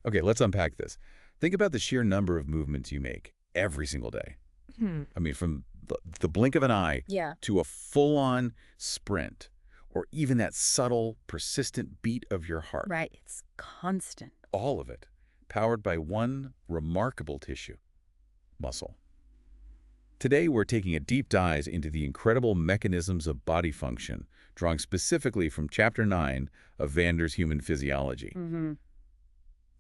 Okay, let's unpack this. Think about the sheer number of movements you make every single day. I mean, from the blink of an eye Yeah. to a full-on sprint, or even that subtle, persistent beat of your heart. Right. It's constant. All of it, powered by one remarkable tissue, muscle. Today, we're taking a deep dive into the incredible mechanisms of body function, drawing specifically from Chapter 9 of Vander's Human Physiology.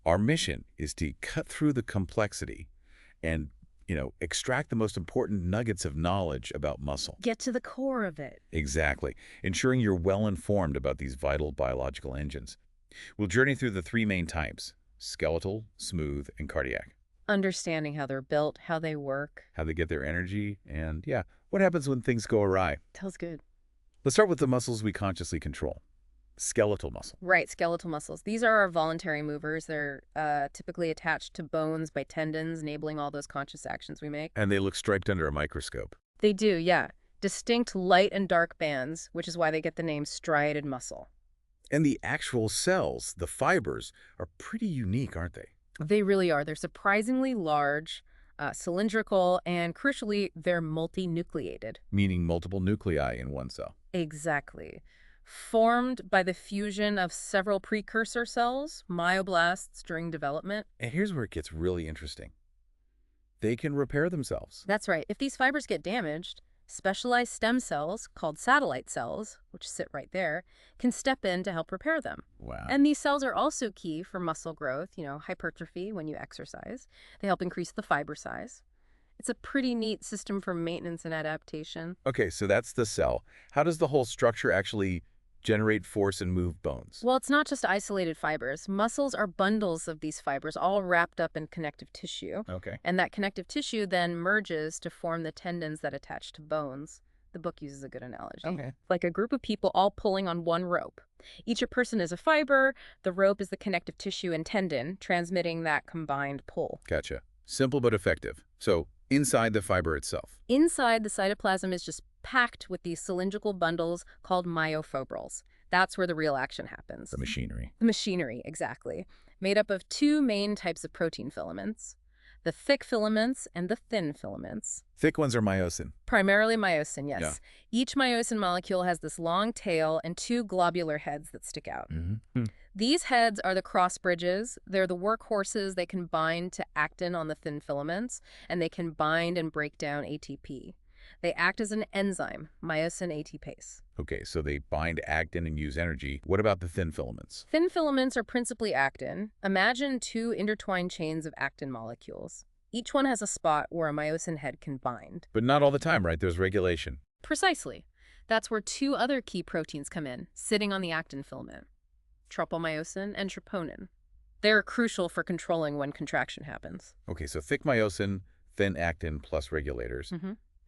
Our mission is to cut through the complexity and, extract the most important nuggets of knowledge about muscle. Get to the core of it. Exactly, ensuring you're well-informed about these vital biological engines. We'll journey through the three main types: skeletal, smooth, and cardiac. Understanding how they're built, how they work. How they get their energy, and what happens when things go awry. Sounds good. Let's start with the muscles we consciously control. Skeletal muscle. Right, skeletal muscles. These are our voluntary movers. They're typically attached to bones by tendons, enabling all those conscious actions we make. And they look striped under a microscope. They do, yeah. Distinct light and dark bands, which is why they get the name striated muscle. And the actual cells, the fibers, are pretty unique, aren't they? They really are. They're surprisingly large, cylindrical, and crucially, they're multinucleated. Meaning multiple nuclei in one cell. Exactly. Formed by the fusion of several precursor cells, myoblasts, during development. And here's where it gets really interesting. They can repair themselves. That's right. If these fibers get damaged, specialized stem cells, called satellite cells, which sit right there, can step in to help repair them. Wow. And these cells are also key for muscle growth, hypertrophy when you exercise. They help increase the fiber size. It's a pretty neat system for maintenance and adaptation. Okay, so that's the cell. How does the whole structure actually generate force and move bones? Well, it's not just isolated fibers. Muscles are bundles of these fibers all wrapped up in connective tissue. Okay. And that connective tissue then merges to form the tendons that attach to bones. The book uses a good analogy. Okay. Like a group of people all pulling on one rope. Each person is a fiber. The rope is the connective tissue and tendon, transmitting that combined pull. Gotcha. Simple but effective. So inside the fiber itself. Inside, the cytoplasm is just packed with these cylindrical bundles called myofibrils. That's where the real action happens. The machinery. The machinery, exactly. Made up of two main types of protein filaments, the thick filaments and the thin filaments. Thick ones are myosin. Primarily myosin, yes. Yeah. Each myosin molecule has this long tail and two globular heads that stick out. These heads are the cross bridges. They're the workhorses. They can bind to actin on the thin filaments, and they can bind and break down ATP. They act as an enzyme, myosin ATPase. Okay, so they bind actin and use energy. What about the thin filaments? Thin filaments are principally actin. Imagine two intertwined chains of actin molecules. Each one has a spot where a myosin head can bind. But not all the time, right? There's regulation. Precisely. That's where two other key proteins come in, sitting on the actin filament: tropomyosin and troponin. They're crucial for controlling when contraction happens. Okay, so thick myosin, thin actin plus regulators.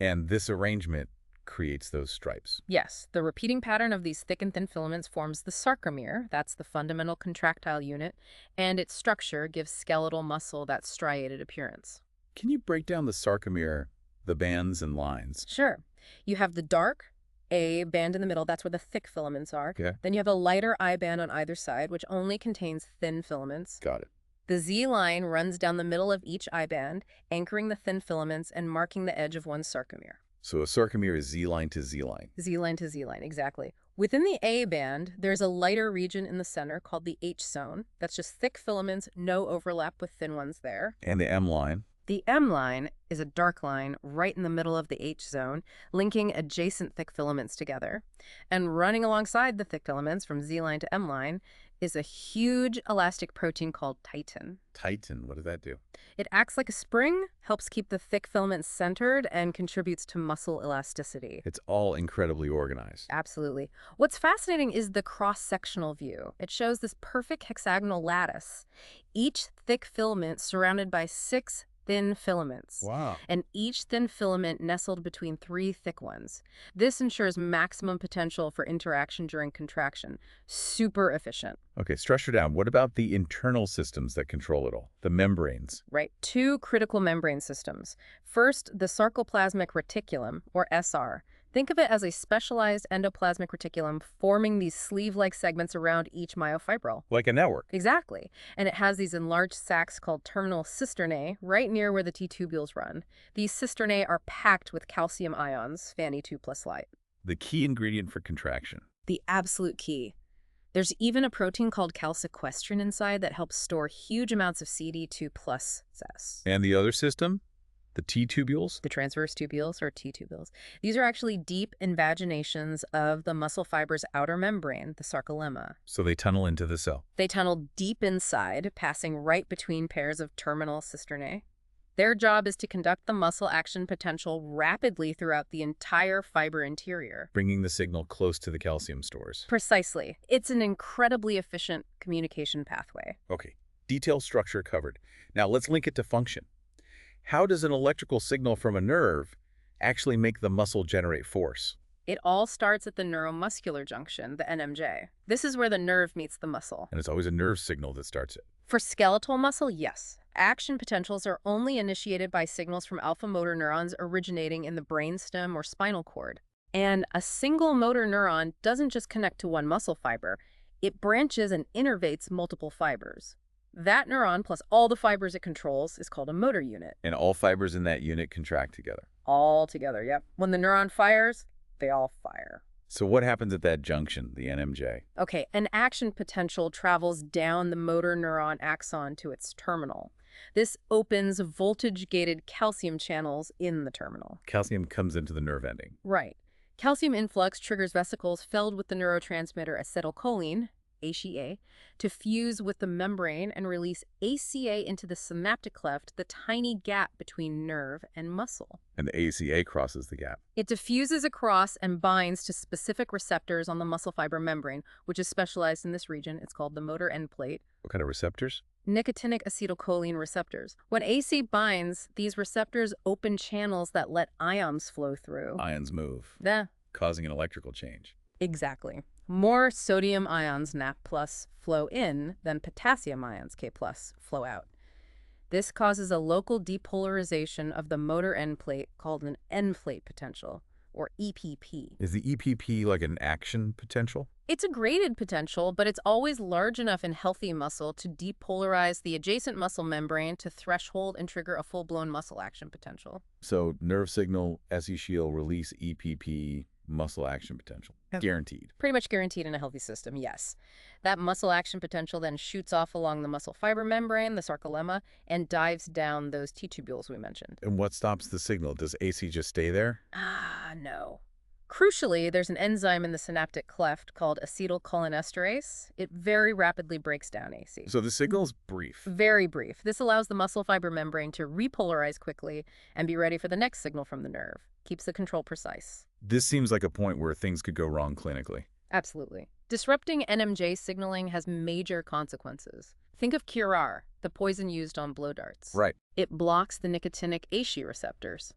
And this arrangement creates those stripes. Yes, the repeating pattern of these thick and thin filaments forms the sarcomere. That's the fundamental contractile unit, and its structure gives skeletal muscle that striated appearance. Can you break down the sarcomere, the bands and lines? Sure. You have the dark A band in the middle. That's where the thick filaments are. Okay. Then you have a lighter I band on either side, which only contains thin filaments. Got it. The Z line runs down the middle of each I band, anchoring the thin filaments and marking the edge of one sarcomere. So a sarcomere is Z-line to Z-line. Z-line to Z-line, exactly. Within the A band, there's a lighter region in the center called the H zone. That's just thick filaments, no overlap with thin ones there. And the M-line? The M line is a dark line right in the middle of the H zone, linking adjacent thick filaments together. And running alongside the thick filaments from Z line to M line is a huge elastic protein called titin. Titin, what does that do? It acts like a spring, helps keep the thick filaments centered, and contributes to muscle elasticity. It's all incredibly organized. Absolutely. What's fascinating is the cross-sectional view. It shows this perfect hexagonal lattice, each thick filament surrounded by 6 thin filaments. Wow. And each thin filament nestled between 3 thick ones. This ensures maximum potential for interaction during contraction. Super efficient. Okay, structure down. What about the internal systems that control it all? The membranes. Right. 2 critical membrane systems. First, the sarcoplasmic reticulum, or SR. Think of it as a specialized endoplasmic reticulum forming these sleeve-like segments around each myofibril. Like a network. Exactly. And it has these enlarged sacs called terminal cisternae right near where the T-tubules run. These cisternae are packed with calcium ions, Fe2+ light. The key ingredient for contraction. The absolute key. There's even a protein called calsequestrin inside that helps store huge amounts of CD2+ cells. And the other system? The T-tubules? The transverse tubules, or T-tubules. These are actually deep invaginations of the muscle fiber's outer membrane, the sarcolemma. So they tunnel into the cell. They tunnel deep inside, passing right between pairs of terminal cisternae. Their job is to conduct the muscle action potential rapidly throughout the entire fiber interior. Bringing the signal close to the calcium stores. Precisely. It's an incredibly efficient communication pathway. Okay, detailed structure covered. Now let's link it to function. How does an electrical signal from a nerve actually make the muscle generate force? It all starts at the neuromuscular junction, the NMJ. This is where the nerve meets the muscle. And it's always a nerve signal that starts it. For skeletal muscle, yes. Action potentials are only initiated by signals from alpha motor neurons originating in the brainstem or spinal cord. And a single motor neuron doesn't just connect to one muscle fiber. It branches and innervates multiple fibers. That neuron plus all the fibers it controls is called a motor unit. And all fibers in that unit contract together. All together, yep. When the neuron fires, they all fire. So what happens at that junction, the NMJ? Okay, an action potential travels down the motor neuron axon to its terminal. This opens voltage-gated calcium channels in the terminal. Calcium comes into the nerve ending. Right. Calcium influx triggers vesicles filled with the neurotransmitter acetylcholine, ACA, to fuse with the membrane and release ACA into the synaptic cleft, the tiny gap between nerve and muscle. And the ACA crosses the gap. It diffuses across and binds to specific receptors on the muscle fiber membrane, which is specialized in this region. It's called the motor end plate. What kind of receptors? Nicotinic acetylcholine receptors. When AC binds, these receptors open channels that let ions flow through. Ions move, Yeah, causing an electrical change. exactly. More sodium ions, Na+, flow in than potassium ions, K+, flow out. This causes a local depolarization of the motor end plate called an end plate potential, or EPP. Is the EPP like an action potential? It's a graded potential, but it's always large enough in healthy muscle to depolarize the adjacent muscle membrane to threshold and trigger a full-blown muscle action potential. So nerve signal, SE shield, release EPP, muscle action potential. Guaranteed. Pretty much guaranteed in a healthy system, yes. That muscle action potential then shoots off along the muscle fiber membrane, the sarcolemma, and dives down those T-tubules we mentioned. And what stops the signal? Does AC just stay there? No. Crucially, there's an enzyme in the synaptic cleft called acetylcholinesterase. It very rapidly breaks down AC. So the signal's brief. Very brief. This allows the muscle fiber membrane to repolarize quickly and be ready for the next signal from the nerve. Keeps the control precise. This seems like a point where things could go wrong clinically. Absolutely. Disrupting NMJ signaling has major consequences. Think of curare, the poison used on blow darts. Right. It blocks the nicotinic ACE receptors.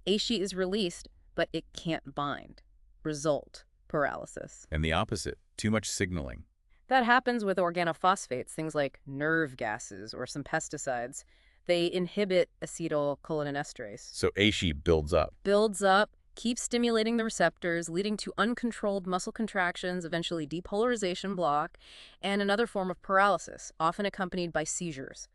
ACE is released, but it can't bind. Result, paralysis. And the opposite, too much signaling. That happens with organophosphates, things like nerve gases or some pesticides. They inhibit acetylcholinesterase. So AC builds up. Builds up, keeps stimulating the receptors, leading to uncontrolled muscle contractions, eventually depolarization block, and another form of paralysis, often accompanied by seizures.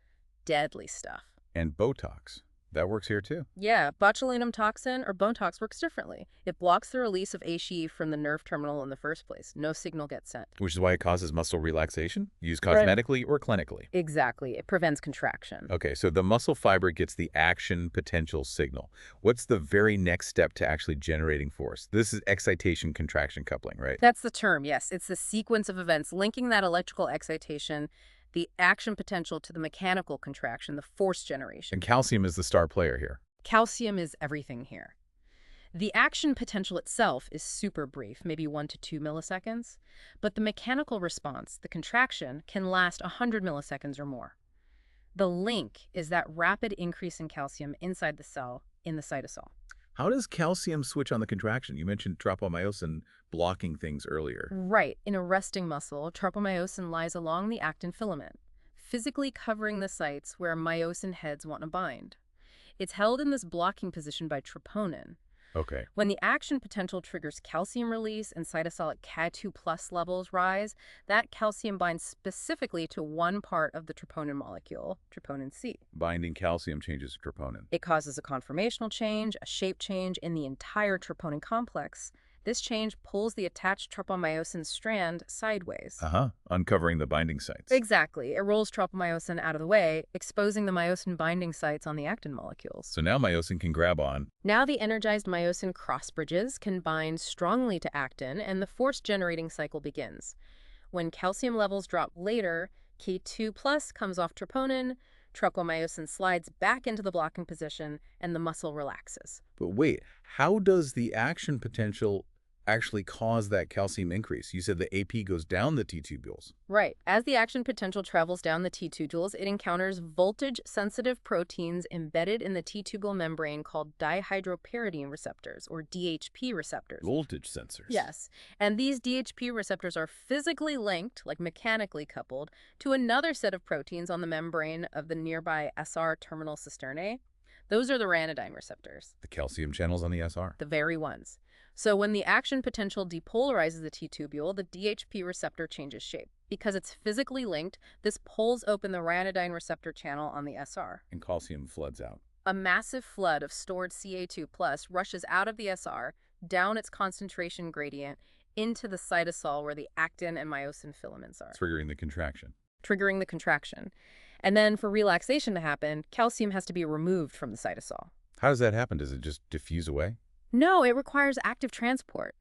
Deadly stuff. And Botox. That works here too. Yeah, botulinum toxin or Botox works differently. It blocks the release of ACE from the nerve terminal in the first place. No signal gets sent. Which is why it causes muscle relaxation, used cosmetically or clinically. Exactly. It prevents contraction. Okay, so the muscle fiber gets the action potential signal. What's the very next step to actually generating force? This is excitation contraction coupling, right? That's the term, yes. It's the sequence of events linking that electrical excitation, the action potential, to the mechanical contraction, the force generation. And calcium is the star player here. Calcium is everything here. The action potential itself is super brief, maybe 1 to 2 milliseconds, but the mechanical response, the contraction, can last 100 milliseconds or more. The link is that rapid increase in calcium inside the cell in the cytosol. How does calcium switch on the contraction? You mentioned tropomyosin blocking things earlier. Right. In a resting muscle, tropomyosin lies along the actin filament, physically covering the sites where myosin heads want to bind. It's held in this blocking position by troponin. Okay. When the action potential triggers calcium release and cytosolic Ca2+ levels rise, that calcium binds specifically to one part of the troponin molecule, troponin C. Binding calcium changes troponin. It causes a conformational change, a shape change in the entire troponin complex. This change pulls the attached tropomyosin strand sideways. Uncovering the binding sites. Exactly. It rolls tropomyosin out of the way, exposing the myosin binding sites on the actin molecules. So now myosin can grab on. Now the energized myosin cross-bridges can bind strongly to actin, and the force-generating cycle begins. When calcium levels drop later, K2+ comes off troponin, tropomyosin slides back into the blocking position, and the muscle relaxes. But wait, how does the action potential actually cause that calcium increase? You said the AP goes down the T-tubules. Right. As the action potential travels down the T-tubules, it encounters voltage-sensitive proteins embedded in the T-tubule membrane called dihydropyridine receptors, or DHP receptors. Voltage sensors. Yes. And these DHP receptors are physically linked, like mechanically coupled, to another set of proteins on the membrane of the nearby SR terminal cisternae. Those are the ryanodine receptors. The calcium channels on the SR. The very ones. So when the action potential depolarizes the T-tubule, the DHP receptor changes shape. Because it's physically linked, this pulls open the ryanodine receptor channel on the SR. And calcium floods out. A massive flood of stored Ca2+ rushes out of the SR, down its concentration gradient, into the cytosol where the actin and myosin filaments are. Triggering the contraction. Triggering the contraction. And then for relaxation to happen, calcium has to be removed from the cytosol. How does that happen? Does it just diffuse away? No, it requires active transport.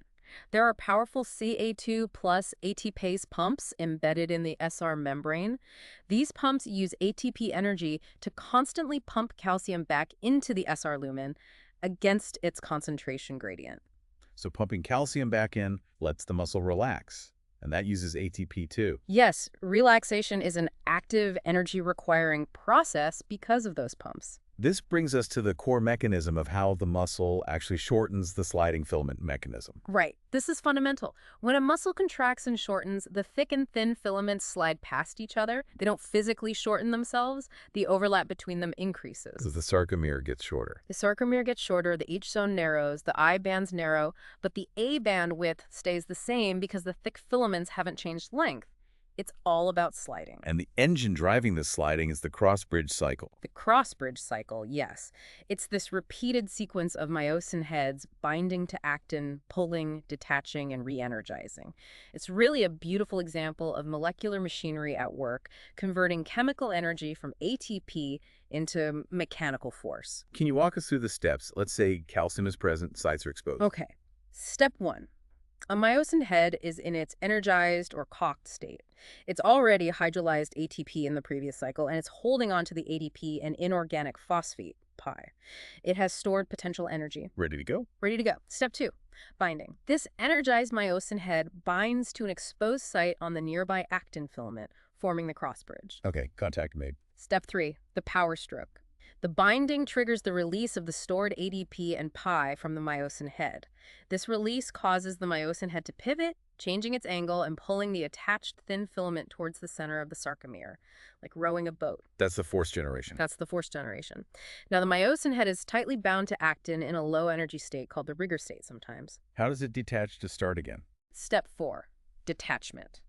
There are powerful Ca2+ ATPase pumps embedded in the SR membrane. These pumps use ATP energy to constantly pump calcium back into the SR lumen against its concentration gradient. So pumping calcium back in lets the muscle relax. And that uses ATP too. Yes, relaxation is an active, energy-requiring process because of those pumps. This brings us to the core mechanism of how the muscle actually shortens the sliding filament mechanism. Right. This is fundamental. When a muscle contracts and shortens, the thick and thin filaments slide past each other. They don't physically shorten themselves. The overlap between them increases. So the sarcomere gets shorter. The sarcomere gets shorter, the H zone narrows, the I bands narrow, but the A band width stays the same because the thick filaments haven't changed length. It's all about sliding. And the engine driving this sliding is the cross-bridge cycle. The cross-bridge cycle, yes. It's this repeated sequence of myosin heads binding to actin, pulling, detaching, and re-energizing. It's really a beautiful example of molecular machinery at work, converting chemical energy from ATP into mechanical force. Can you walk us through the steps? Let's say calcium is present, sites are exposed. Okay. Step 1. A myosin head is in its energized or cocked state. It's already hydrolyzed ATP in the previous cycle, and it's holding on to the ADP and inorganic phosphate, pi. It has stored potential energy. Ready to go? Ready to go. Step 2, binding. This energized myosin head binds to an exposed site on the nearby actin filament, forming the cross-bridge. Okay, contact made. Step 3, the power stroke. The binding triggers the release of the stored ADP and pi from the myosin head. This release causes the myosin head to pivot, changing its angle and pulling the attached thin filament towards the center of the sarcomere, like rowing a boat. That's the force generation. That's the force generation. Now, the myosin head is tightly bound to actin in a low-energy state called the Rigger state sometimes. How does it detach to start again? Step 4, detachment.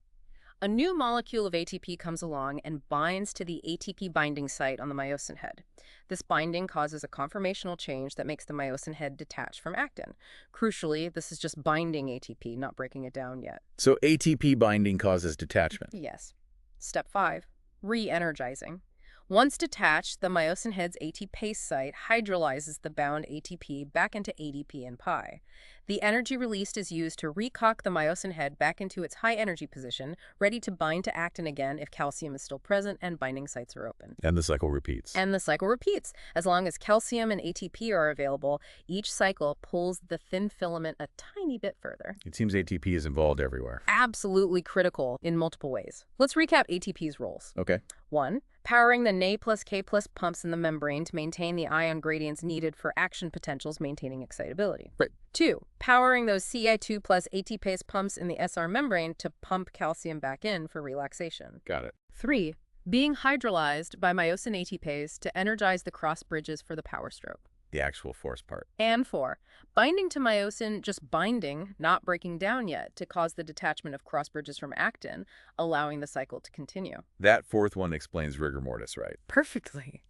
A new molecule of ATP comes along and binds to the ATP binding site on the myosin head. This binding causes a conformational change that makes the myosin head detach from actin. Crucially, this is just binding ATP, not breaking it down yet. So ATP binding causes detachment. Yes. Step 5, re-energizing. Once detached, the myosin head's ATPase site hydrolyzes the bound ATP back into ADP and pi. The energy released is used to recock the myosin head back into its high energy position, ready to bind to actin again if calcium is still present and binding sites are open. And the cycle repeats. And the cycle repeats. As long as calcium and ATP are available, each cycle pulls the thin filament a tiny bit further. It seems ATP is involved everywhere. Absolutely critical in multiple ways. Let's recap ATP's roles. Okay. 1. Powering the Na plus K plus pumps in the membrane to maintain the ion gradients needed for action potentials maintaining excitability. Right. 2. Powering those Ci2 plus ATPase pumps in the SR membrane to pump calcium back in for relaxation. Got it. 3. Being hydrolyzed by myosin ATPase to energize the cross bridges for the power stroke. the actual force part. And 4, binding to myosin, just binding, not breaking down yet, to cause the detachment of cross bridges from actin, allowing the cycle to continue. That fourth one explains rigor mortis, right? Perfectly.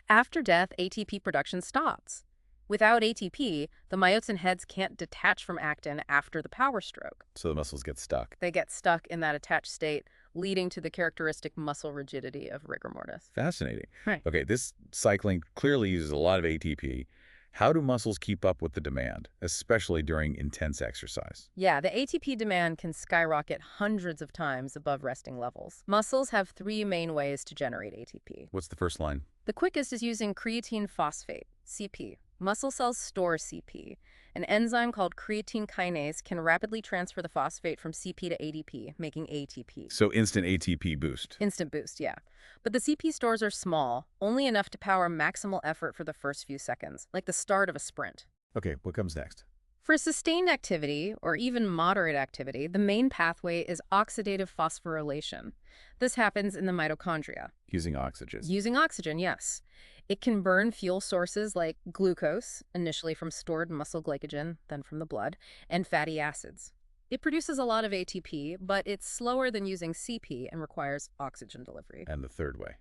After death, ATP production stops. Without ATP, the myosin heads can't detach from actin after the power stroke. So the muscles get stuck. They get stuck in that attached state, leading to the characteristic muscle rigidity of rigor mortis. Fascinating. Right. Okay, this cycling clearly uses a lot of ATP. How do muscles keep up with the demand, especially during intense exercise? Yeah, the ATP demand can skyrocket hundreds of times above resting levels. Muscles have 3 main ways to generate ATP. What's the first line? The quickest is using creatine phosphate, CP. Muscle cells store CP. An enzyme called creatine kinase can rapidly transfer the phosphate from CP to ADP, making ATP. So instant ATP boost. Instant boost, yeah. But the CP stores are small, only enough to power maximal effort for the first few seconds, like the start of a sprint. Okay, what comes next? For sustained activity, or even moderate activity, the main pathway is oxidative phosphorylation. This happens in the mitochondria. Using oxygen. Using oxygen, yes. It can burn fuel sources like glucose, initially from stored muscle glycogen, then from the blood, and fatty acids. It produces a lot of ATP, but it's slower than using CP and requires oxygen delivery. And the third way?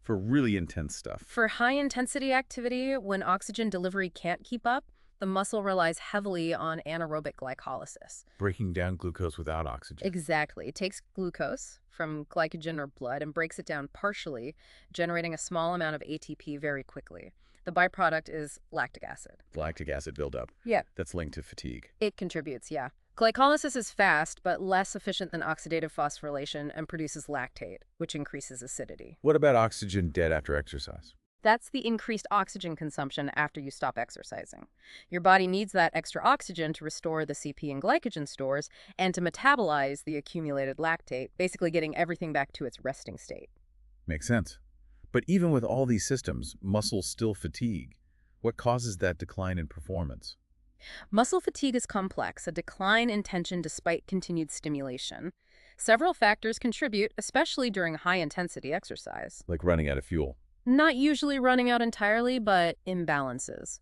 For really intense stuff. For high-intensity activity, when oxygen delivery can't keep up, the muscle relies heavily on anaerobic glycolysis. Breaking down glucose without oxygen. Exactly. It takes glucose from glycogen or blood and breaks it down partially, generating a small amount of ATP very quickly. The byproduct is lactic acid. Lactic acid buildup. Yeah. That's linked to fatigue. It contributes, yeah. Glycolysis is fast, but less efficient than oxidative phosphorylation and produces lactate, which increases acidity. What about oxygen debt after exercise? That's the increased oxygen consumption after you stop exercising. Your body needs that extra oxygen to restore the CP and glycogen stores and to metabolize the accumulated lactate, basically getting everything back to its resting state. Makes sense. But even with all these systems, muscles still fatigue. What causes that decline in performance? Muscle fatigue is complex, a decline in tension despite continued stimulation. Several factors contribute, especially during high-intensity exercise. Like running out of fuel. Not usually running out entirely, but imbalances.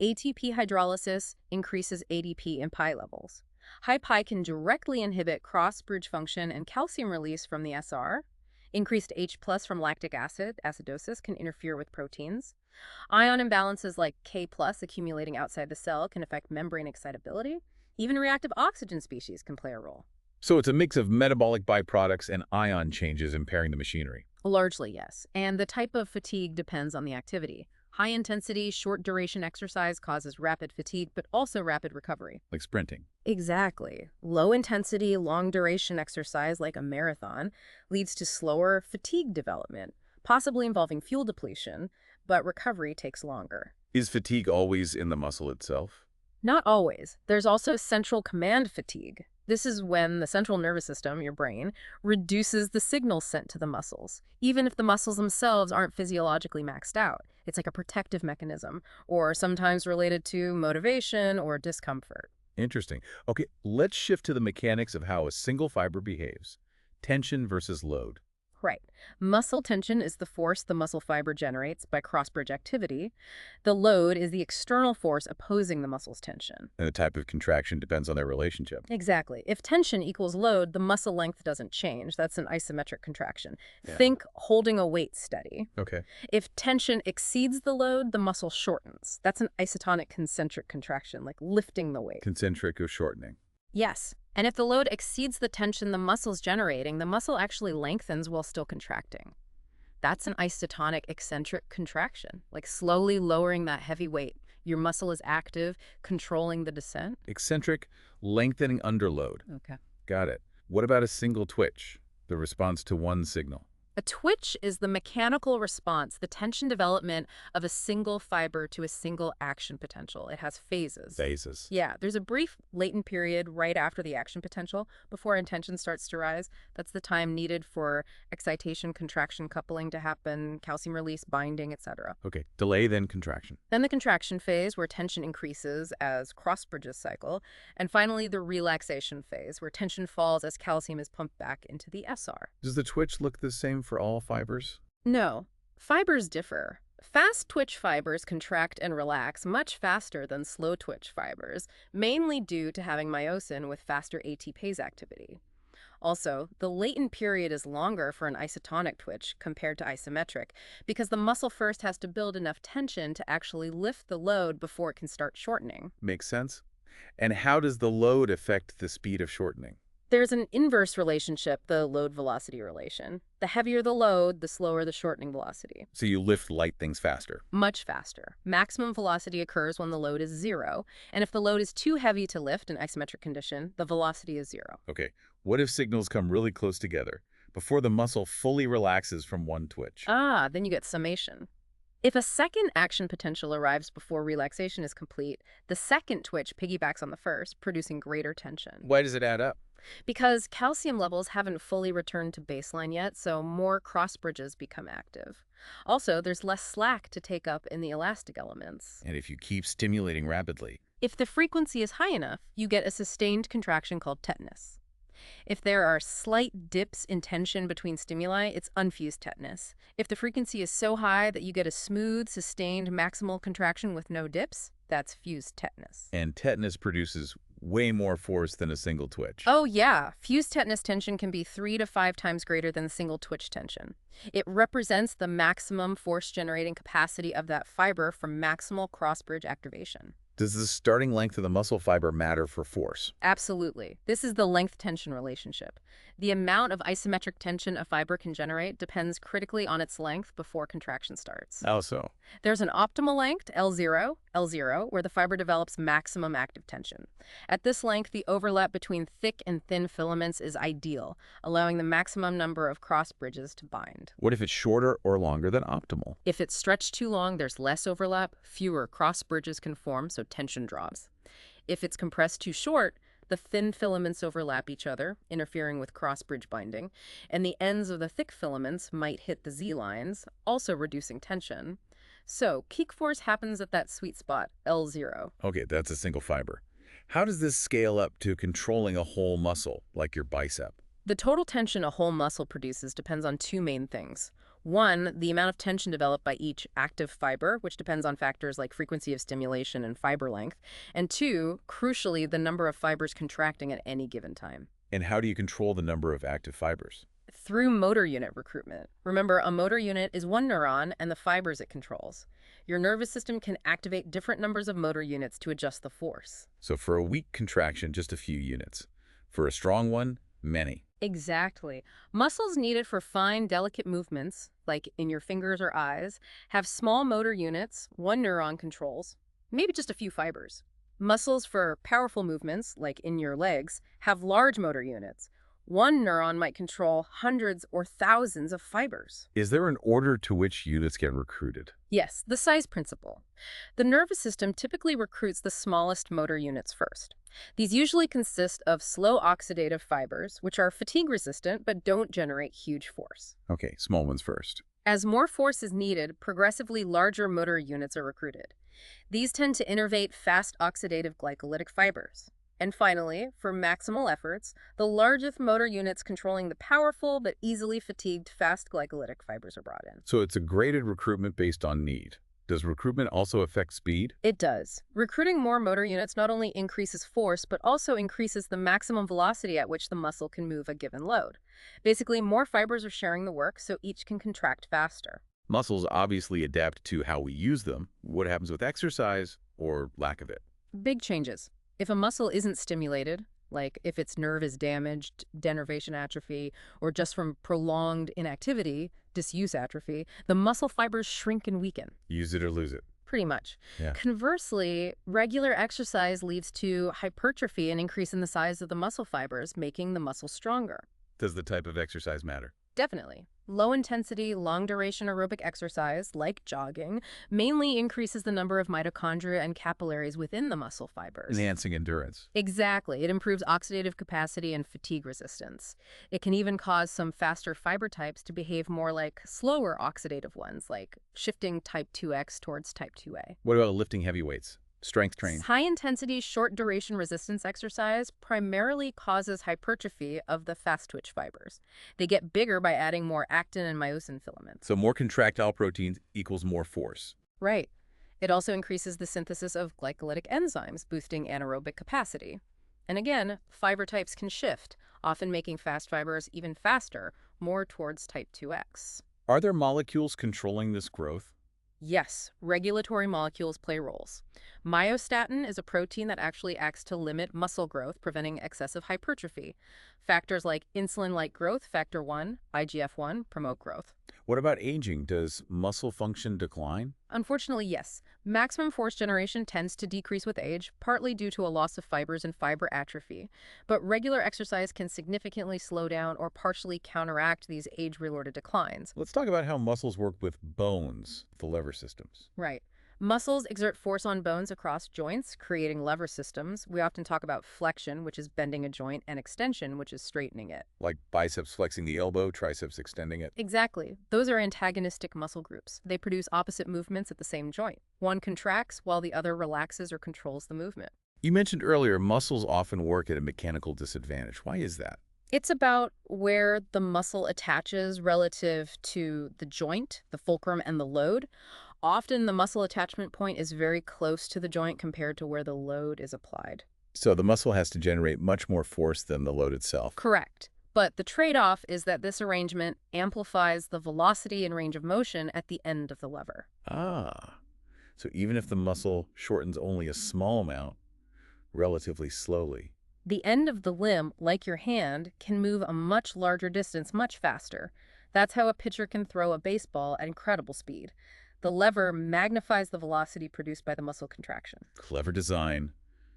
ATP hydrolysis increases ADP in pi levels. High pi can directly inhibit cross-bridge function and calcium release from the SR. Increased H+ from lactic acid, acidosis, can interfere with proteins. Ion imbalances like K+ accumulating outside the cell can affect membrane excitability. Even reactive oxygen species can play a role. So it's a mix of metabolic byproducts and ion changes impairing the machinery. Largely, yes. And the type of fatigue depends on the activity. High-intensity, short-duration exercise causes rapid fatigue, but also rapid recovery. Like sprinting. Exactly. Low-intensity, long-duration exercise, like a marathon, leads to slower fatigue development, possibly involving fuel depletion, but recovery takes longer. Is fatigue always in the muscle itself? Not always. There's also central command fatigue. This is when the central nervous system, your brain, reduces the signals sent to the muscles, even if the muscles themselves aren't physiologically maxed out. It's like a protective mechanism, or sometimes related to motivation or discomfort. Interesting. Okay, let's shift to the mechanics of how a single fiber behaves. Tension versus load. Right. Muscle tension is the force the muscle fiber generates by cross-bridge activity. The load is the external force opposing the muscle's tension. And the type of contraction depends on their relationship. Exactly. If tension equals load, the muscle length doesn't change. That's an isometric contraction. Yeah. Think holding a weight steady. Okay. If tension exceeds the load, the muscle shortens. That's an isotonic concentric contraction, like lifting the weight. Concentric or shortening. Yes. And if the load exceeds the tension the muscle's generating, the muscle actually lengthens while still contracting. That's an isotonic eccentric contraction, like slowly lowering that heavy weight. Your muscle is active, controlling the descent. Eccentric, lengthening under load. Okay. Got it. What about a single twitch, the response to one signal? A twitch is the mechanical response, the tension development of a single fiber to a single action potential. It has phases. Phases. Yeah, there's a brief latent period right after the action potential before intention starts to rise. That's the time needed for excitation, contraction, coupling to happen, calcium release, binding, etc. Okay, delay then contraction. Then the contraction phase where tension increases as cross bridges cycle. And finally, the relaxation phase where tension falls as calcium is pumped back into the SR. Does the twitch look the same for all fibers? No. Fibers differ. Fast twitch fibers contract and relax much faster than slow twitch fibers, mainly due to having myosin with faster ATPase activity. Also, the latent period is longer for an isotonic twitch compared to isometric because the muscle first has to build enough tension to actually lift the load before it can start shortening. Makes sense. And how does the load affect the speed of shortening? There's an inverse relationship, the load-velocity relation. The heavier the load, the slower the shortening velocity. So you lift light things faster. Much faster. Maximum velocity occurs when the load is 0, and if the load is too heavy to lift in isometric condition, the velocity is 0. Okay, what if signals come really close together before the muscle fully relaxes from one twitch? Then you get summation. If a second action potential arrives before relaxation is complete, the second twitch piggybacks on the first, producing greater tension. Why does it add up? Because calcium levels haven't fully returned to baseline yet, so more cross bridges become active. Also, there's less slack to take up in the elastic elements. And if you keep stimulating rapidly? If the frequency is high enough, you get a sustained contraction called tetanus. If there are slight dips in tension between stimuli, it's unfused tetanus. If the frequency is so high that you get a smooth, sustained maximal contraction with no dips, that's fused tetanus. And tetanus produces way more force than a single twitch. Oh yeah, fused tetanus tension can be 3 to 5 times greater than single twitch tension. It represents the maximum force-generating capacity of that fiber for maximal cross-bridge activation. Does the starting length of the muscle fiber matter for force? Absolutely. This is the length-tension relationship. The amount of isometric tension a fiber can generate depends critically on its length before contraction starts. How so? There's an optimal length, L0, where the fiber develops maximum active tension. At this length, the overlap between thick and thin filaments is ideal, allowing the maximum number of cross bridges to bind. What if it's shorter or longer than optimal? If it's stretched too long, there's less overlap, fewer cross bridges can form, so tension drops. If it's compressed too short, the thin filaments overlap each other, interfering with cross-bridge binding, and the ends of the thick filaments might hit the Z-lines, also reducing tension. So, peak force happens at that sweet spot, L0. Okay, that's a single fiber. How does this scale up to controlling a whole muscle, like your bicep? The total tension a whole muscle produces depends on 2 main things. 1, the amount of tension developed by each active fiber, which depends on factors like frequency of stimulation and fiber length. And 2, crucially, the number of fibers contracting at any given time. And how do you control the number of active fibers? Through motor unit recruitment. Remember, a motor unit is one neuron and the fibers it controls. Your nervous system can activate different numbers of motor units to adjust the force. So for a weak contraction, just a few units. For a strong one, many. Exactly. Muscles needed for fine, delicate movements, like in your fingers or eyes, have small motor units, one neuron controls, maybe just a few fibers. Muscles for powerful movements, like in your legs, have large motor units. One neuron might control hundreds or thousands of fibers. Is there an order to which units get recruited? Yes, the size principle. The nervous system typically recruits the smallest motor units first. These usually consist of slow-oxidative fibers, which are fatigue-resistant but don't generate huge force. Okay, small ones first. As more force is needed, progressively larger motor units are recruited. These tend to innervate fast-oxidative-glycolytic fibers. And finally, for maximal efforts, the largest motor units controlling the powerful but easily fatigued fast-glycolytic fibers are brought in. So it's a graded recruitment based on need. Does recruitment also affect speed? It does. Recruiting more motor units not only increases force, but also increases the maximum velocity at which the muscle can move a given load. Basically, more fibers are sharing the work, so each can contract faster. Muscles obviously adapt to how we use them. What happens with exercise or lack of it? Big changes. If a muscle isn't stimulated, like if its nerve is damaged, denervation atrophy, or just from prolonged inactivity, disuse atrophy, the muscle fibers shrink and weaken. Use it or lose it. Pretty much. Yeah. Conversely, regular exercise leads to hypertrophy and increase in the size of the muscle fibers, making the muscle stronger. Does the type of exercise matter? Definitely. Low-intensity, long-duration aerobic exercise, like jogging, mainly increases the number of mitochondria and capillaries within the muscle fibers. Enhancing endurance. Exactly. It improves oxidative capacity and fatigue resistance. It can even cause some faster fiber types to behave more like slower oxidative ones, like shifting type 2X towards type 2A. What about lifting heavy weights? Strength train. High-intensity, short-duration resistance exercise primarily causes hypertrophy of the fast-twitch fibers. They get bigger by adding more actin and myosin filaments. So more contractile proteins equals more force. Right. It also increases the synthesis of glycolytic enzymes, boosting anaerobic capacity. And again, fiber types can shift, often making fast fibers even faster, more towards type 2X. Are there molecules controlling this growth? Yes, regulatory molecules play roles. Myostatin is a protein that actually acts to limit muscle growth, preventing excessive hypertrophy. Factors like insulin-like growth factor 1, IGF-1, promote growth. What about aging? Does muscle function decline? Unfortunately, yes. Maximum force generation tends to decrease with age, partly due to a loss of fibers and fiber atrophy. But regular exercise can significantly slow down or partially counteract these age-related declines. Let's talk about how muscles work with bones, the lever systems. Right. Muscles exert force on bones across joints, creating lever systems. We often talk about flexion, which is bending a joint, and extension, which is straightening it. Like biceps flexing the elbow, triceps extending it. Exactly. Those are antagonistic muscle groups. They produce opposite movements at the same joint. One contracts while the other relaxes or controls the movement. You mentioned earlier muscles often work at a mechanical disadvantage. Why is that? It's about where the muscle attaches relative to the joint, the fulcrum, and the load. Often the muscle attachment point is very close to the joint compared to where the load is applied. So the muscle has to generate much more force than the load itself. Correct. But the trade-off is that this arrangement amplifies the velocity and range of motion at the end of the lever. Ah, so even if the muscle shortens only a small amount, relatively slowly. The end of the limb, like your hand, can move a much larger distance much faster. That's how a pitcher can throw a baseball at incredible speed. The lever magnifies the velocity produced by the muscle contraction. Clever design,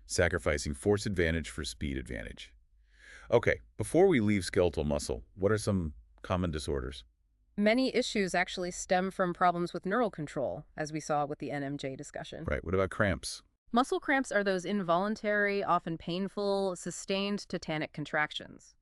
sacrificing force advantage for speed advantage. Okay, before we leave skeletal muscle, what are some common disorders? Many issues actually stem from problems with neural control, as we saw with the NMJ discussion. Right, what about cramps? Muscle cramps are those involuntary, often painful, sustained tetanic contractions.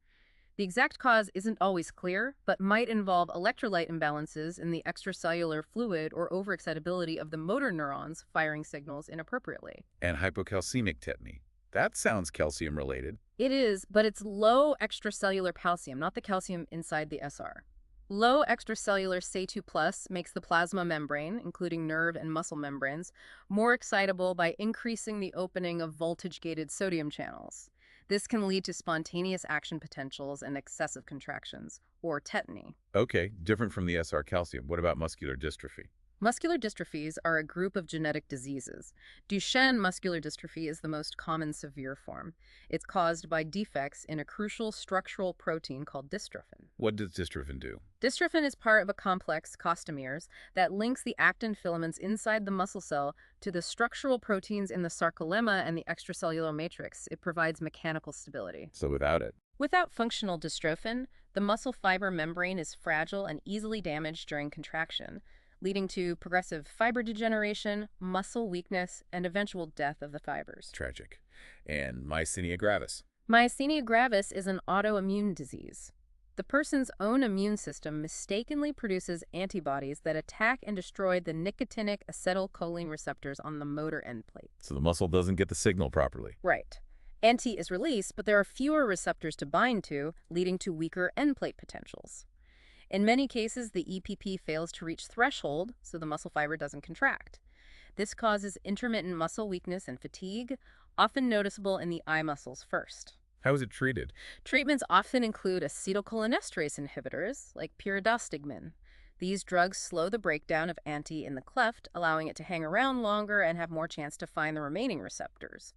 The exact cause isn't always clear, but might involve electrolyte imbalances in the extracellular fluid or overexcitability of the motor neurons firing signals inappropriately. And hypocalcemic tetany. That sounds calcium-related. It is, but it's low extracellular calcium, not the calcium inside the SR. Low extracellular Ca2+ makes the plasma membrane, including nerve and muscle membranes, more excitable by increasing the opening of voltage-gated sodium channels. This can lead to spontaneous action potentials and excessive contractions, or tetany. Okay, different from the SR calcium. What about muscular dystrophy? Muscular dystrophies are a group of genetic diseases. Duchenne muscular dystrophy is the most common severe form. It's caused by defects in a crucial structural protein called dystrophin. What does dystrophin do? Dystrophin is part of a complex, costomeres, that links the actin filaments inside the muscle cell to the structural proteins in the sarcolemma and the extracellular matrix. It provides mechanical stability. So without it? Without functional dystrophin, the muscle fiber membrane is fragile and easily damaged during contraction, leading to progressive fiber degeneration, muscle weakness, and eventual death of the fibers. Tragic. And myasthenia gravis? Myasthenia gravis is an autoimmune disease. The person's own immune system mistakenly produces antibodies that attack and destroy the nicotinic acetylcholine receptors on the motor end plate. So the muscle doesn't get the signal properly. Right. Anti is released, but there are fewer receptors to bind to, leading to weaker end plate potentials. In many cases, the EPP fails to reach threshold, so the muscle fiber doesn't contract. This causes intermittent muscle weakness and fatigue, often noticeable in the eye muscles first. How is it treated? Treatments often include acetylcholinesterase inhibitors, like pyridostigmine. These drugs slow the breakdown of anti in the cleft, allowing it to hang around longer and have more chance to find the remaining receptors.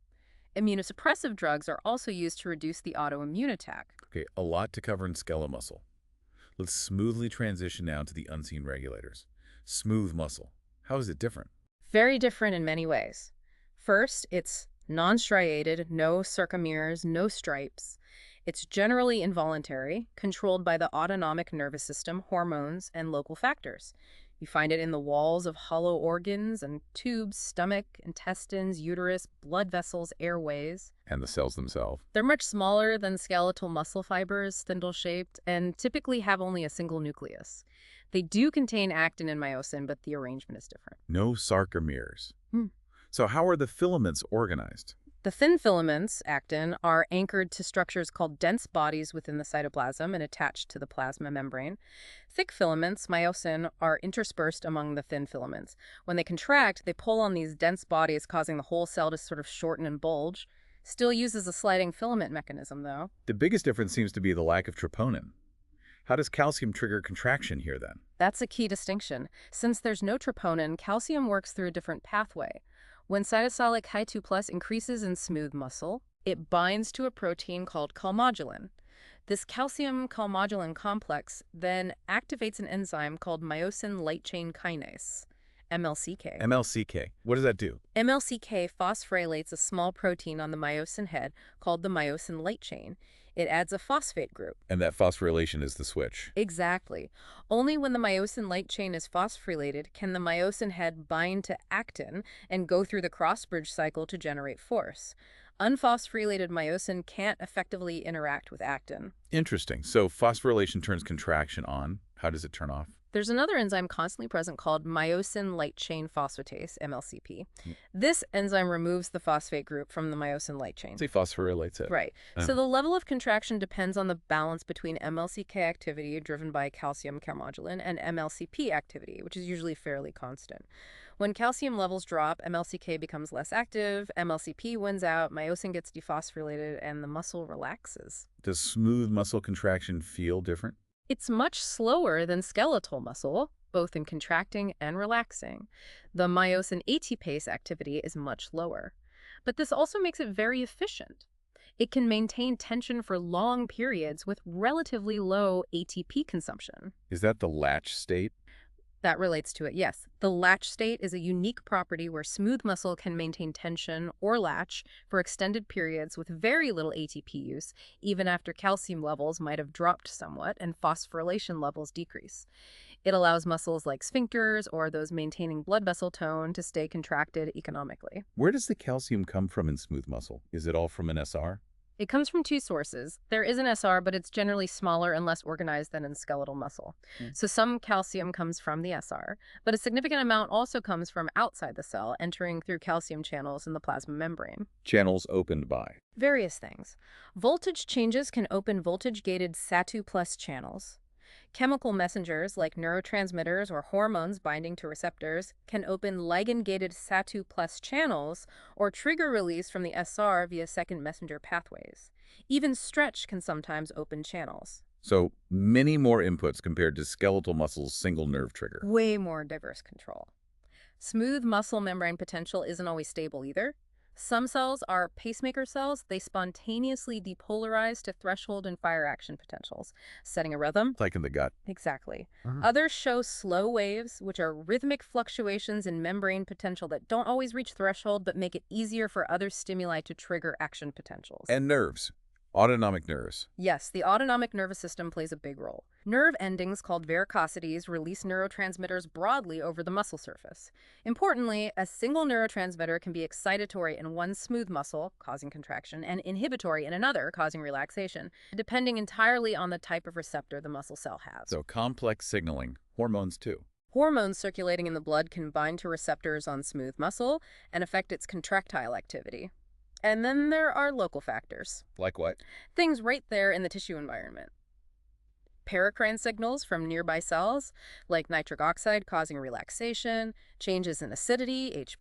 Immunosuppressive drugs are also used to reduce the autoimmune attack. Okay, a lot to cover in skeletal muscle. Let's smoothly transition now to the unseen regulators. Smooth muscle. How is it different? Very different in many ways. First, it's non-striated, no sarcomeres, no stripes. It's generally involuntary, controlled by the autonomic nervous system, hormones, and local factors. You find it in the walls of hollow organs and tubes, stomach, intestines, uterus, blood vessels, airways. And the cells themselves? They're much smaller than skeletal muscle fibers, spindle-shaped, and typically have only a single nucleus. They do contain actin and myosin, but the arrangement is different. No sarcomeres. So how are the filaments organized? The thin filaments, actin, are anchored to structures called dense bodies within the cytoplasm and attached to the plasma membrane. Thick filaments, myosin, are interspersed among the thin filaments. When they contract, they pull on these dense bodies, causing the whole cell to sort of shorten and bulge. Still uses a sliding filament mechanism, though. The biggest difference seems to be the lack of troponin. How does calcium trigger contraction here, then? That's a key distinction. Since there's no troponin, calcium works through a different pathway. When cytosolic Hi2+ increases in smooth muscle, it binds to a protein called calmodulin. This calcium-calmodulin complex then activates an enzyme called myosin light chain kinase, MLCK. MLCK. What does that do? MLCK phosphorylates a small protein on the myosin head called the myosin light chain. It adds a phosphate group. And that phosphorylation is the switch. Exactly. Only when the myosin light chain is phosphorylated can the myosin head bind to actin and go through the cross-bridge cycle to generate force. Unphosphorylated myosin can't effectively interact with actin. Interesting. So phosphorylation turns contraction on. How does it turn off? There's another enzyme constantly present called myosin light chain phosphatase, MLCP. This enzyme removes the phosphate group from the myosin light chain. It phosphorylates it. Right. So the level of contraction depends on the balance between MLCK activity, driven by calcium calmodulin, and MLCP activity, which is usually fairly constant. When calcium levels drop, MLCK becomes less active, MLCP wins out, myosin gets dephosphorylated, and the muscle relaxes. Does smooth muscle contraction feel different? It's much slower than skeletal muscle, both in contracting and relaxing. The myosin ATPase activity is much lower. But this also makes it very efficient. It can maintain tension for long periods with relatively low ATP consumption. Is that the latch state? That relates to it, yes. The latch state is a unique property where smooth muscle can maintain tension or latch for extended periods with very little ATP use, even after calcium levels might have dropped somewhat and phosphorylation levels decrease. It allows muscles like sphincters or those maintaining blood vessel tone to stay contracted economically. Where does the calcium come from in smooth muscle? Is it all from an SR? It comes from two sources. There is an SR, but it's generally smaller and less organized than in skeletal muscle. So some calcium comes from the SR, but a significant amount also comes from outside the cell, entering through calcium channels in the plasma membrane. Channels opened by? Various things. Voltage changes can open voltage-gated Sat2+ channels. Chemical messengers like neurotransmitters or hormones binding to receptors can open ligand-gated Sat2+ channels or trigger release from the SR via second messenger pathways. Even stretch can sometimes open channels. So many more inputs compared to skeletal muscle's single nerve trigger. Way more diverse control. Smooth muscle membrane potential isn't always stable either. Some cells are pacemaker cells. They spontaneously depolarize to threshold and fire action potentials, setting a rhythm. Like in the gut. Exactly. Others show slow waves, which are rhythmic fluctuations in membrane potential that don't always reach threshold but make it easier for other stimuli to trigger action potentials. And nerves. Autonomic nerves. Yes, the autonomic nervous system plays a big role. Nerve endings called varicosities release neurotransmitters broadly over the muscle surface. Importantly, a single neurotransmitter can be excitatory in one smooth muscle, causing contraction, and inhibitory in another, causing relaxation, depending entirely on the type of receptor the muscle cell has. So complex signaling. Hormones too. Hormones circulating in the blood can bind to receptors on smooth muscle and affect its contractile activity. And then there are local factors. Like what? Things right there in the tissue environment. Paracrine signals from nearby cells, like nitric oxide causing relaxation, changes in acidity, H+,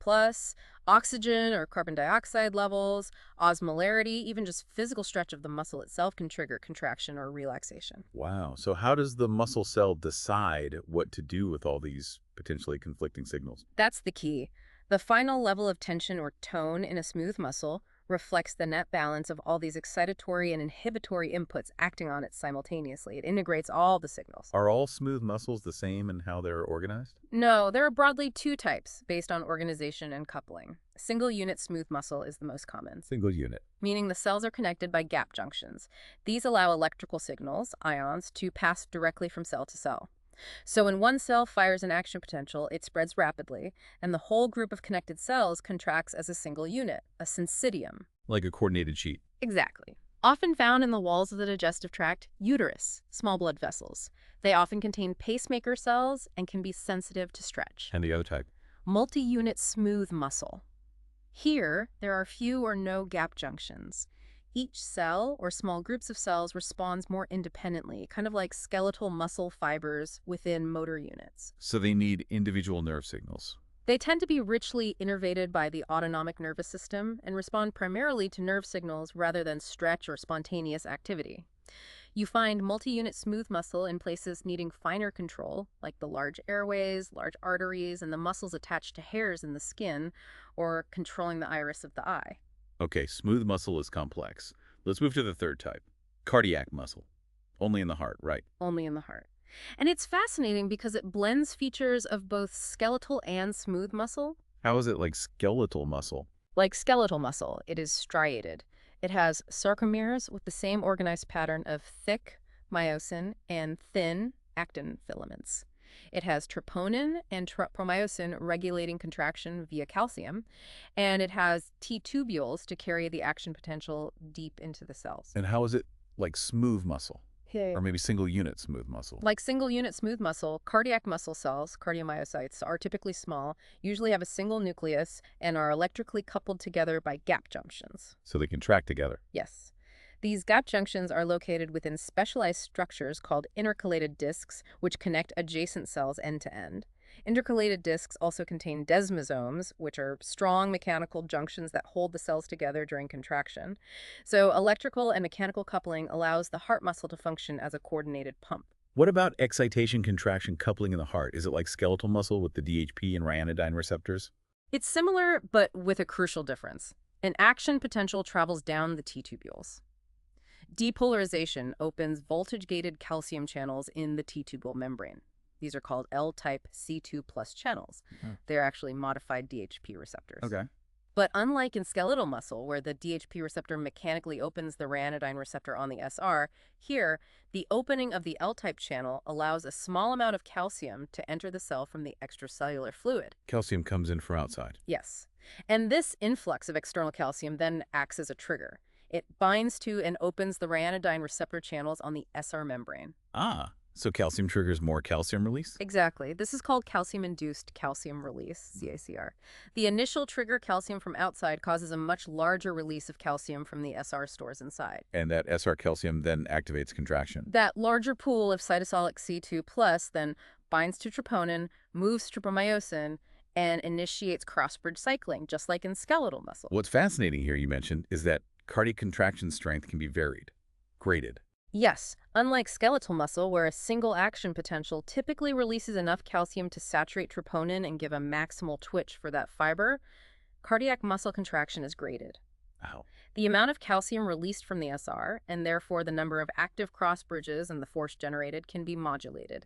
oxygen or carbon dioxide levels, osmolarity, even just physical stretch of the muscle itself can trigger contraction or relaxation. Wow. So how does the muscle cell decide what to do with all these potentially conflicting signals? That's the key. The final level of tension or tone in a smooth muscle reflects the net balance of all these excitatory and inhibitory inputs acting on it simultaneously. It integrates all the signals. Are all smooth muscles the same in how they're organized? No, there are broadly two types based on organization and coupling. Single unit smooth muscle is the most common. Single unit. Meaning the cells are connected by gap junctions. These allow electrical signals, ions, to pass directly from cell to cell. So when one cell fires an action potential, it spreads rapidly, and the whole group of connected cells contracts as a single unit, a syncytium. Like a coordinated sheet. Exactly. Often found in the walls of the digestive tract, uterus, small blood vessels. They often contain pacemaker cells and can be sensitive to stretch. And the other type? Multi-unit smooth muscle. Here, there are few or no gap junctions. Each cell, or small groups of cells, responds more independently, kind of like skeletal muscle fibers within motor units. So they need individual nerve signals. They tend to be richly innervated by the autonomic nervous system and respond primarily to nerve signals rather than stretch or spontaneous activity. You find multi-unit smooth muscle in places needing finer control, like the large airways, large arteries, and the muscles attached to hairs in the skin, or controlling the iris of the eye. Okay, smooth muscle is complex. Let's move to the third type. Cardiac muscle. Only in the heart, right? Only in the heart. And it's fascinating because it blends features of both skeletal and smooth muscle. How is it like skeletal muscle? Like skeletal muscle, it is striated. It has sarcomeres with the same organized pattern of thick myosin and thin actin filaments. It has troponin and promyosin regulating contraction via calcium, and it has T-tubules to carry the action potential deep into the cells. And how is it like smooth muscle? Yeah. Or maybe single unit smooth muscle? Like single-unit smooth muscle, cardiac muscle cells, cardiomyocytes, are typically small, usually have a single nucleus, and are electrically coupled together by gap junctions. So they contract together. Yes. These gap junctions are located within specialized structures called intercalated discs, which connect adjacent cells end to end. Intercalated discs also contain desmosomes, which are strong mechanical junctions that hold the cells together during contraction. So electrical and mechanical coupling allows the heart muscle to function as a coordinated pump. What about excitation-contraction coupling in the heart? Is it like skeletal muscle with the DHP and ryanodine receptors? It's similar, but with a crucial difference. An action potential travels down the T-tubules. Depolarization opens voltage-gated calcium channels in the T-tubule membrane. These are called L-type C2+ channels. They're actually modified DHP receptors. Okay. But unlike in skeletal muscle, where the DHP receptor mechanically opens the ryanodine receptor on the SR, here, the opening of the L-type channel allows a small amount of calcium to enter the cell from the extracellular fluid. Calcium comes in from outside. Yes. And this influx of external calcium then acts as a trigger. It binds to and opens the ryanodine receptor channels on the SR membrane. Ah, so calcium triggers more calcium release? Exactly. This is called calcium-induced calcium release, CACR. The initial trigger calcium from outside causes a much larger release of calcium from the SR stores inside. And that SR calcium then activates contraction. That larger pool of cytosolic C2+ then binds to troponin, moves to promyosin, and initiates cross-bridge cycling, just like in skeletal muscle. What's fascinating here, you mentioned, is that cardiac contraction strength can be graded. Yes, unlike skeletal muscle, where a single action potential typically releases enough calcium to saturate troponin and give a maximal twitch for that fiber, cardiac muscle contraction is graded. Wow. The amount of calcium released from the SR, and therefore the number of active cross bridges and the force generated, can be modulated.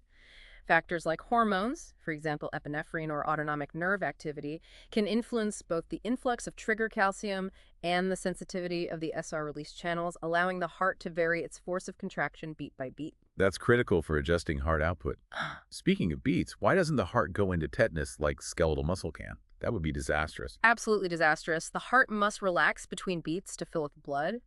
Factors like hormones, for example epinephrine or autonomic nerve activity, can influence both the influx of trigger calcium and the sensitivity of the SR release channels, allowing the heart to vary its force of contraction beat by beat. That's critical for adjusting heart output. Speaking of beats, why doesn't the heart go into tetanus like skeletal muscle can? That would be disastrous. Absolutely disastrous. The heart must relax between beats to fill with blood.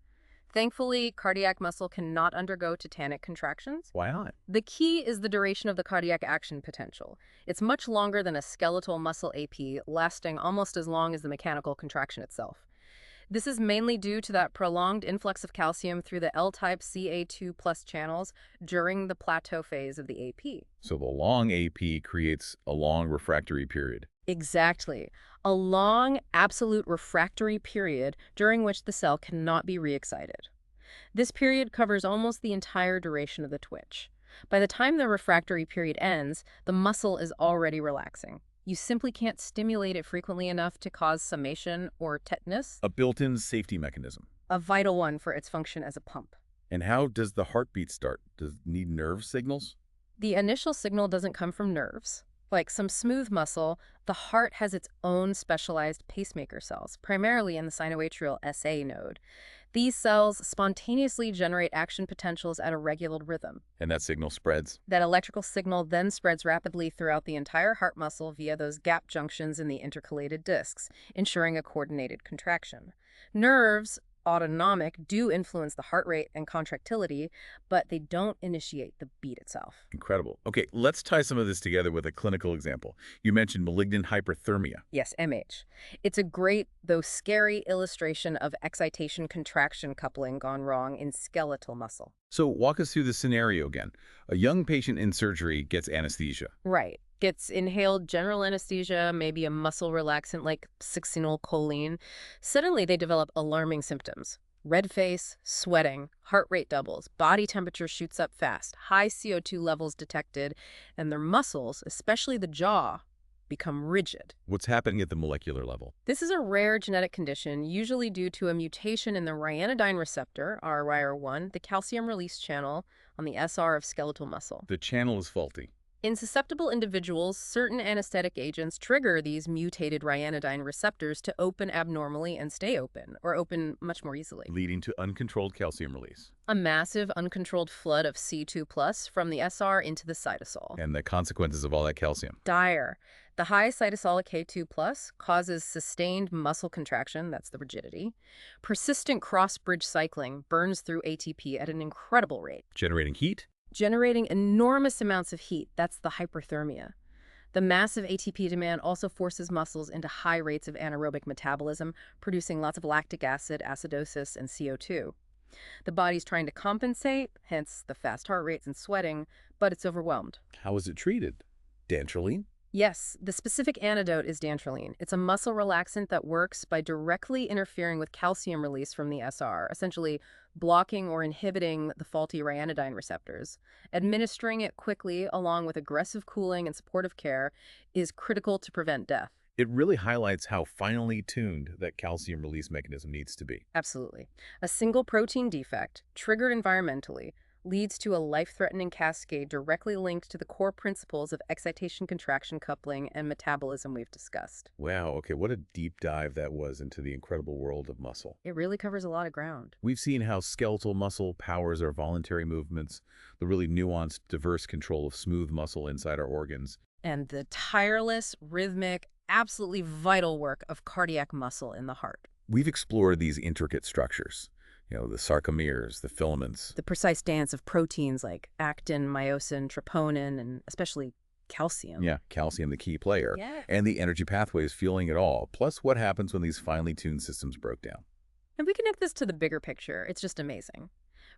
Thankfully, cardiac muscle cannot undergo tetanic contractions. Why not? The key is the duration of the cardiac action potential. It's much longer than a skeletal muscle AP, lasting almost as long as the mechanical contraction itself. This is mainly due to that prolonged influx of calcium through the L-type Ca2+ channels during the plateau phase of the AP. So the long AP creates a long refractory period. Exactly. A long, absolute refractory period during which the cell cannot be re-excited. This period covers almost the entire duration of the twitch. By the time the refractory period ends, the muscle is already relaxing. You simply can't stimulate it frequently enough to cause summation or tetanus, A built-in safety mechanism. a vital one for its function as a pump. And how does the heartbeat start? Does it need nerve signals? The initial signal doesn't come from nerves. Like some smooth muscle, the heart has its own specialized pacemaker cells, primarily in the sinoatrial SA node. These cells spontaneously generate action potentials at a regular rhythm. And that signal spreads? That electrical signal then spreads rapidly throughout the entire heart muscle via those gap junctions in the intercalated discs, ensuring a coordinated contraction. Nerves, autonomic, do influence the heart rate and contractility, but they don't initiate the beat itself. Incredible. Okay, let's tie some of this together with a clinical example. You mentioned malignant hyperthermia. Yes, MH. It's a great, though scary, illustration of excitation-contraction coupling gone wrong in skeletal muscle. So walk us through the scenario again. A young patient in surgery gets anesthesia. Right. Gets inhaled general anesthesia, maybe a muscle relaxant like acetylcholine. Suddenly, they develop alarming symptoms. Red face, sweating, heart rate doubles, body temperature shoots up fast, high CO2 levels detected, and their muscles, especially the jaw, become rigid. What's happening at the molecular level? This is a rare genetic condition, usually due to a mutation in the ryanodine receptor, RYR1, the calcium release channel on the SR of skeletal muscle. The channel is faulty. In susceptible individuals, certain anesthetic agents trigger these mutated ryanodine receptors to open abnormally and stay open, or open much more easily, Leading to uncontrolled calcium release. a massive uncontrolled flood of C2+ from the SR into the cytosol. And the consequences of all that calcium. Dire. The high cytosolic K2+ causes sustained muscle contraction, that's the rigidity. Persistent cross-bridge cycling burns through ATP at an incredible rate, Generating heat? generating enormous amounts of heat, that's the hyperthermia. The massive ATP demand also forces muscles into high rates of anaerobic metabolism, producing lots of lactic acid, acidosis, and CO2. The body's trying to compensate, hence the fast heart rates and sweating, but it's overwhelmed. How is it treated? Dantrolene? Yes, the specific antidote is dantrolene. It's a muscle relaxant that works by directly interfering with calcium release from the SR, essentially blocking or inhibiting the faulty ryanodine receptors. Administering it quickly, along with aggressive cooling and supportive care, is critical to prevent death. It really highlights how finely tuned that calcium release mechanism needs to be. Absolutely. A single protein defect, triggered environmentally, leads to a life-threatening cascade directly linked to the core principles of excitation-contraction coupling and metabolism we've discussed. Wow, okay, what a deep dive that was into the incredible world of muscle. It really covers a lot of ground. We've seen how skeletal muscle powers our voluntary movements, the really nuanced, diverse control of smooth muscle inside our organs. And the tireless, rhythmic, absolutely vital work of cardiac muscle in the heart. We've explored these intricate structures. The sarcomeres, the filaments. The precise dance of proteins like actin, myosin, troponin, and especially calcium. Yeah, calcium, the key player. Yeah. And the energy pathways fueling it all, plus what happens when these finely tuned systems broke down. And we connect this to the bigger picture. It's just amazing.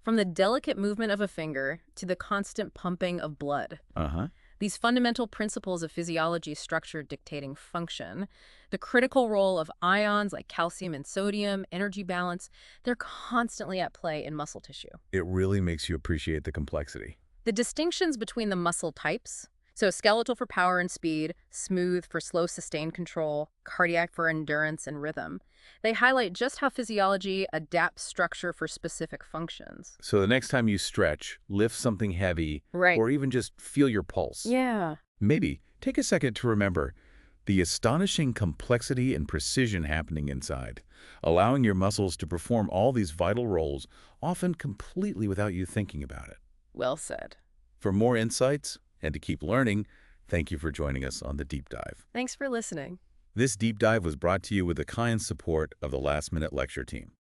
From the delicate movement of a finger to the constant pumping of blood. Uh-huh. These fundamental principles of physiology structure dictating function, the critical role of ions like calcium and sodium, energy balance, they're constantly at play in muscle tissue. It really makes you appreciate the complexity. The distinctions between the muscle types, so skeletal for power and speed, smooth for slow sustained control, cardiac for endurance and rhythm, they highlight just how physiology adapts structure for specific functions. So the next time you stretch, lift something heavy, Right. or even just feel your pulse. Yeah. Maybe take a second to remember the astonishing complexity and precision happening inside, allowing your muscles to perform all these vital roles, often completely without you thinking about it. Well said. For more insights and to keep learning, thank you for joining us on The Deep Dive. Thanks for listening. This deep dive was brought to you with the kind support of the Last Minute Lecture team.